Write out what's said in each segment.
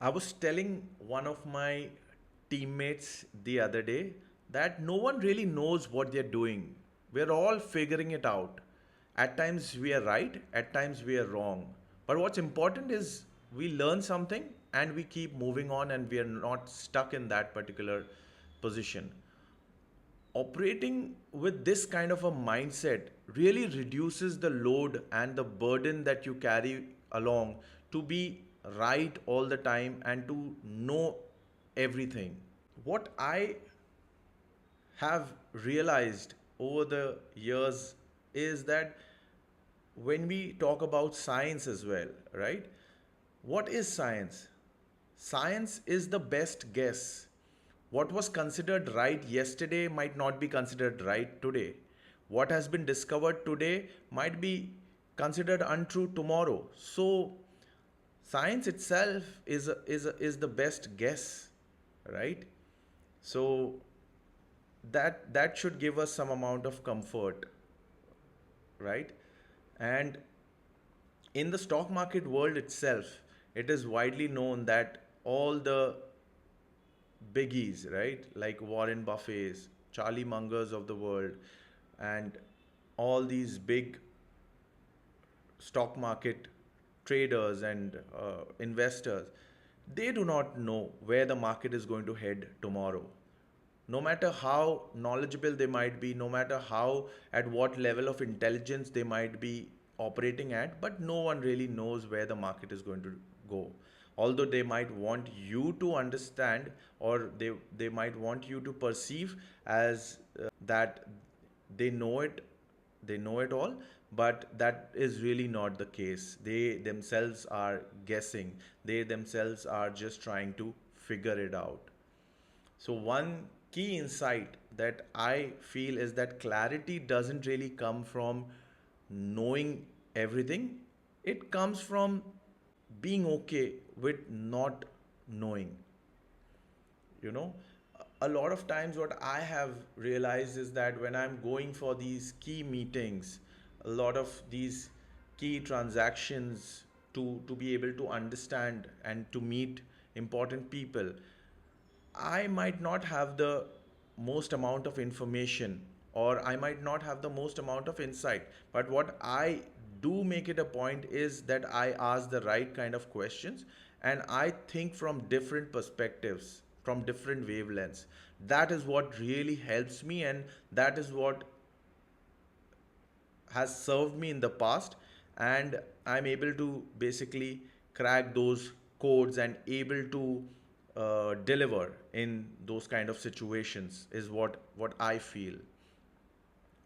I was telling one of my teammates the other day that no one really knows what they're doing. We're all figuring it out. At times we are right, at times we are wrong. But what's important is we learn something and we keep moving on and we are not stuck in that particular position. Operating with this kind of a mindset really reduces the load and the burden that you carry along to be right all the time and to know everything. What I have realized over the years is that when we talk about science as well, right? What is science? Science is the best guess. What was considered right yesterday might not be considered right today. What has been discovered today might be considered untrue tomorrow. So, science itself is the best guess, right? So, that should give us some amount of comfort, right? And in the stock market world itself, it is widely known that all the biggies, right, like Warren Buffett's, Charlie Mungers of the world, and all these big stock market traders and investors, they do not know where the market is going to head tomorrow. No matter how knowledgeable they might be, no matter how at what level of intelligence they might be operating at, but no one really knows where the market is going to go. Although they might want you to understand, or they might want you to perceive as that they know it, they know it all, but that is really not the case. They themselves are guessing, they themselves are just trying to figure it out. So, one key insight that I feel is that clarity doesn't really come from knowing everything, it comes from being okay with not knowing. You know, a lot of times, what I have realized is that when I'm going for these key meetings, a lot of these key transactions to be able to understand and to meet important people, I might not have the most amount of information, or I might not have the most amount of insight. But what I do make it a point is that I ask the right kind of questions and I think from different perspectives, from different wavelengths. That is what really helps me, and that is what has served me in the past. And I'm able to basically crack those codes and able to deliver in those kind of situations is what I feel.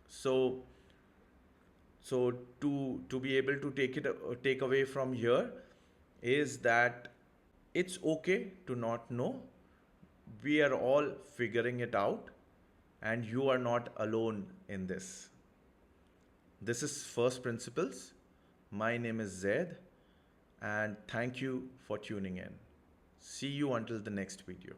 So to be able to take away from here is that it's okay to not know. We are all figuring it out, and you are not alone in this. This is First Principles. My name is Zaid, and thank you for tuning in. See you until the next video.